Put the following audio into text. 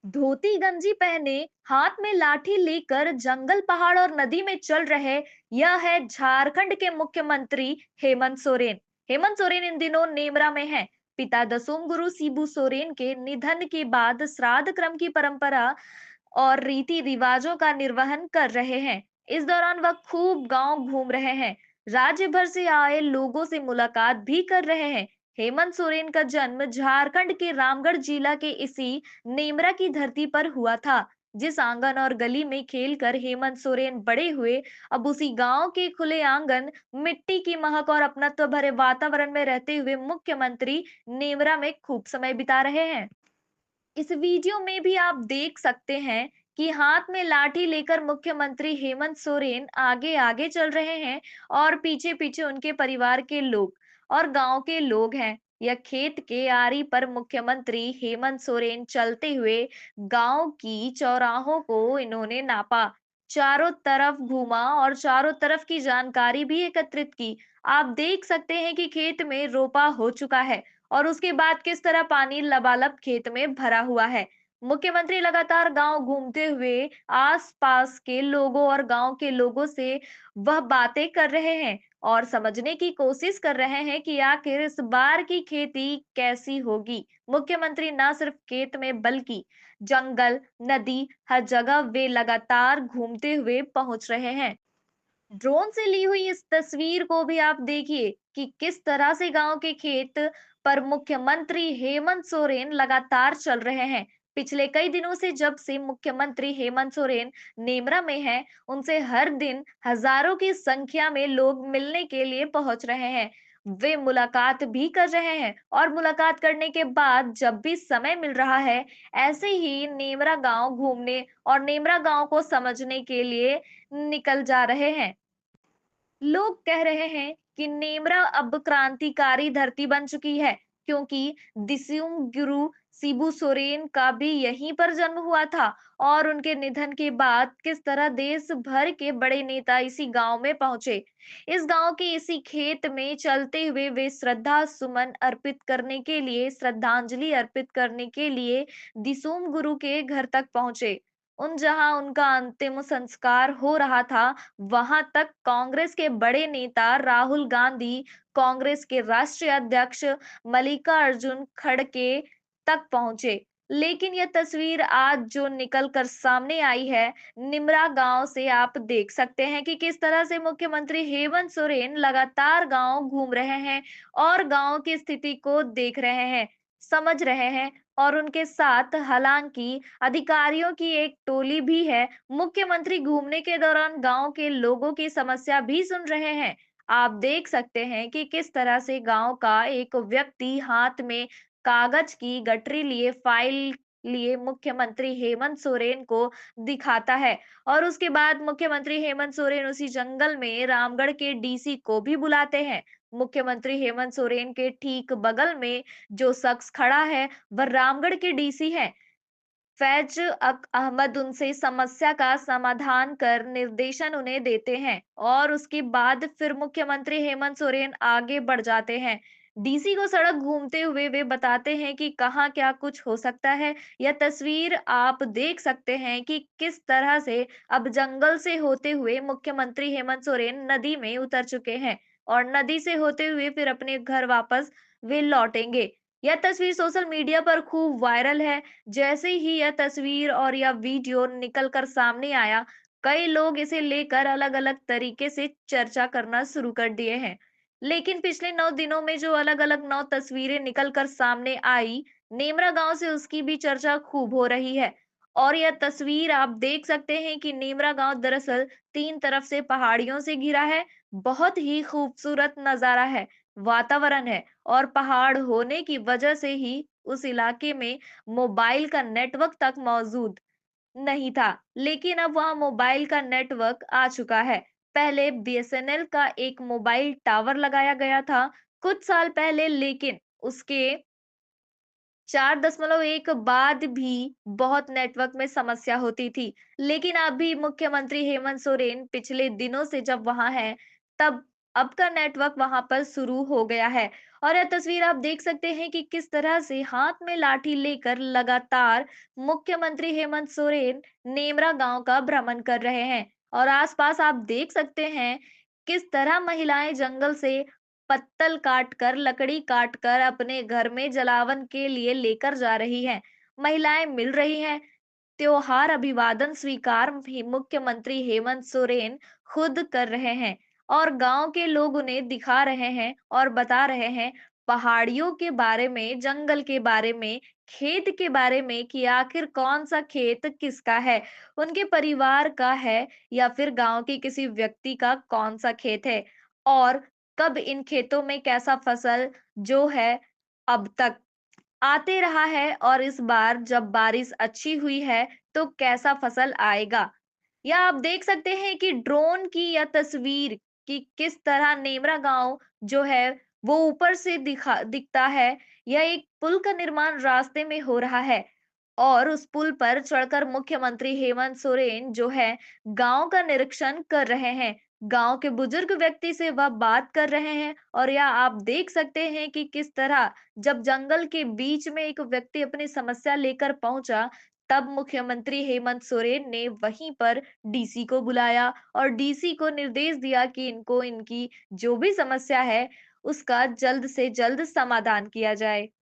धोती गंजी पहने, हाथ में लाठी लेकर जंगल पहाड़ और नदी में चल रहे, यह है झारखंड के मुख्यमंत्री हेमंत सोरेन। हेमंत सोरेन इन दिनों नेमरा में हैं। पिता दसोम गुरु शिबू सोरेन के निधन के बाद श्राद्ध क्रम की परंपरा और रीति रिवाजों का निर्वहन कर रहे हैं। इस दौरान वह खूब गांव घूम रहे हैं, राज्य भर से आए लोगों से मुलाकात भी कर रहे हैं। हेमंत सोरेन का जन्म झारखंड के रामगढ़ जिला के इसी नेमरा की धरती पर हुआ था। जिस आंगन और गली में खेलकर हेमंत सोरेन बड़े हुए, अब उसी गांव के खुले आंगन, मिट्टी की महक और अपनत्व भरे वातावरण में रहते हुए मुख्यमंत्री नेमरा में खूब समय बिता रहे हैं। इस वीडियो में भी आप देख सकते हैं कि हाथ में लाठी लेकर मुख्यमंत्री हेमंत सोरेन आगे आगे चल रहे हैं और पीछे पीछे उनके परिवार के लोग और गांव के लोग हैं। यह खेत के आरी पर मुख्यमंत्री हेमंत सोरेन चलते हुए गांव की चौराहों को इन्होंने नापा, चारों तरफ घूमा और चारों तरफ की जानकारी भी एकत्रित की। आप देख सकते हैं कि खेत में रोपा हो चुका है और उसके बाद किस तरह पानी लबालब खेत में भरा हुआ है। मुख्यमंत्री लगातार गांव घूमते हुए आसपास के लोगों और गांव के लोगों से वह बातें कर रहे हैं और समझने की कोशिश कर रहे हैं कि आखिर इस बार की खेती कैसी होगी। मुख्यमंत्री न सिर्फ खेत में बल्कि जंगल, नदी, हर जगह वे लगातार घूमते हुए पहुंच रहे हैं। ड्रोन से ली हुई इस तस्वीर को भी आप देखिए कि किस तरह से गांव के खेत पर मुख्यमंत्री हेमंत सोरेन लगातार चल रहे हैं। पिछले कई दिनों से जब से मुख्यमंत्री हेमंत सोरेन नेमरा में हैं, उनसे हर दिन हजारों की संख्या में लोग मिलने के लिए पहुंच रहे हैं। वे मुलाकात भी कर रहे हैं और मुलाकात करने के बाद जब भी समय मिल रहा है, ऐसे ही नेमरा गांव घूमने और नेमरा गांव को समझने के लिए निकल जा रहे हैं। लोग कह रहे हैं कि नेमरा अब क्रांतिकारी धरती बन चुकी है, क्योंकि दिस्युम गुरु शिबू सोरेन का भी यहीं पर जन्म हुआ था और उनके निधन के बाद किस तरह देश भर के बड़े नेता इसी गांव में पहुंचे। इस गांव के इसी खेत में चलते हुए वे श्रद्धांजलि अर्पित करने के लिए दिसुम गुरु के घर तक पहुंचे। उन जहां उनका अंतिम संस्कार हो रहा था, वहां तक कांग्रेस के बड़े नेता राहुल गांधी, कांग्रेस के राष्ट्रीय अध्यक्ष मल्लिकार्जुन खड़गे तक पहुंचे। लेकिन यह तस्वीर आज जो निकल कर सामने आई है, निमरा गांव से, आप देख सकते हैं कि किस तरह से मुख्यमंत्री हेमंत सोरेन लगातार गांव घूम रहे हैं और गांव की स्थिति को देख रहे हैं, समझ रहे हैं और उनके साथ हालांकि अधिकारियों की एक टोली भी है। मुख्यमंत्री घूमने के दौरान गांव के लोगों की समस्या भी सुन रहे हैं। आप देख सकते हैं कि किस तरह से गांव का एक व्यक्ति हाथ में कागज की गठरी लिए, फाइल लिए मुख्यमंत्री हेमंत सोरेन को दिखाता है और उसके बाद मुख्यमंत्री हेमंत सोरेन उसी जंगल में रामगढ़ के डीसी को भी बुलाते हैं। मुख्यमंत्री हेमंत सोरेन के ठीक बगल में जो शख्स खड़ा है, वह रामगढ़ के डीसी हैं। फैज अहमद उनसे समस्या का समाधान कर निर्देशन उन्हें देते हैं और उसके बाद फिर मुख्यमंत्री हेमंत सोरेन आगे बढ़ जाते हैं। डीसी को सड़क घूमते हुए वे बताते हैं कि कहाँ क्या कुछ हो सकता है। यह तस्वीर आप देख सकते हैं कि किस तरह से अब जंगल से होते हुए मुख्यमंत्री हेमंत सोरेन नदी में उतर चुके हैं और नदी से होते हुए फिर अपने घर वापस वे लौटेंगे। यह तस्वीर सोशल मीडिया पर खूब वायरल है। जैसे ही यह तस्वीर और यह वीडियो निकल कर सामने आया, कई लोग इसे लेकर अलग-अलग तरीके से चर्चा करना शुरू कर दिए हैं। लेकिन पिछले 9 दिनों में जो अलग-अलग 9 तस्वीरें निकल कर सामने आई, नेमरा गांव से उसकी भी चर्चा खूब हो रही है। और यह तस्वीर आप देख सकते हैं कि नेमरा गांव दरअसल 3 तरफ से पहाड़ियों से घिरा है। बहुत ही खूबसूरत नजारा है, वातावरण है और पहाड़ होने की वजह से ही उस इलाके में मोबाइल का नेटवर्क तक मौजूद नहीं था, लेकिन अब वहां मोबाइल का नेटवर्क आ चुका है। पहले बीएसएनएल का एक मोबाइल टावर लगाया गया था कुछ साल पहले, लेकिन उसके 4.1 बाद भी बहुत नेटवर्क में समस्या होती थी। लेकिन अभी मुख्यमंत्री हेमंत सोरेन पिछले दिनों से जब वहां है, तब अब का नेटवर्क वहां पर शुरू हो गया है और यह तस्वीर आप देख सकते हैं कि किस तरह से हाथ में लाठी लेकर लगातार मुख्यमंत्री हेमंत सोरेन नेमरा गांव का भ्रमण कर रहे हैं। और आसपास आप देख सकते हैं किस तरह महिलाएं जंगल से पत्तल काटकर लकड़ी काटकर अपने घर में जलावन के लिए लेकर जा रही हैं। महिलाएं मिल रही हैं, त्योहार अभिवादन स्वीकार भी मुख्यमंत्री हेमंत सोरेन खुद कर रहे हैं और गांव के लोग उन्हें दिखा रहे हैं और बता रहे हैं पहाड़ियों के बारे में, जंगल के बारे में, खेत के बारे में कि आखिर कौन सा खेत किसका है, उनके परिवार का है या फिर गांव के किसी व्यक्ति का कौन सा खेत है और कब इन खेतों में कैसा फसल जो है अब तक आते रहा है और इस बार जब बारिश अच्छी हुई है तो कैसा फसल आएगा। या आप देख सकते हैं कि ड्रोन की यह तस्वीर कि किस तरह नेमरा गांव जो है वो ऊपर से दिखता है। यह एक पुल का निर्माण रास्ते में हो रहा है और उस पुल पर चढ़कर मुख्यमंत्री हेमंत सोरेन जो है गांव का निरीक्षण कर रहे हैं। गांव के बुजुर्ग व्यक्ति से वह बात कर रहे हैं और यह आप देख सकते हैं कि किस तरह जब जंगल के बीच में एक व्यक्ति अपनी समस्या लेकर पहुंचा, तब मुख्यमंत्री हेमंत सोरेन ने वहीं पर डीसी को बुलाया और डीसी को निर्देश दिया कि इनको इनकी जो भी समस्या है, उसका जल्द से जल्द समाधान किया जाए।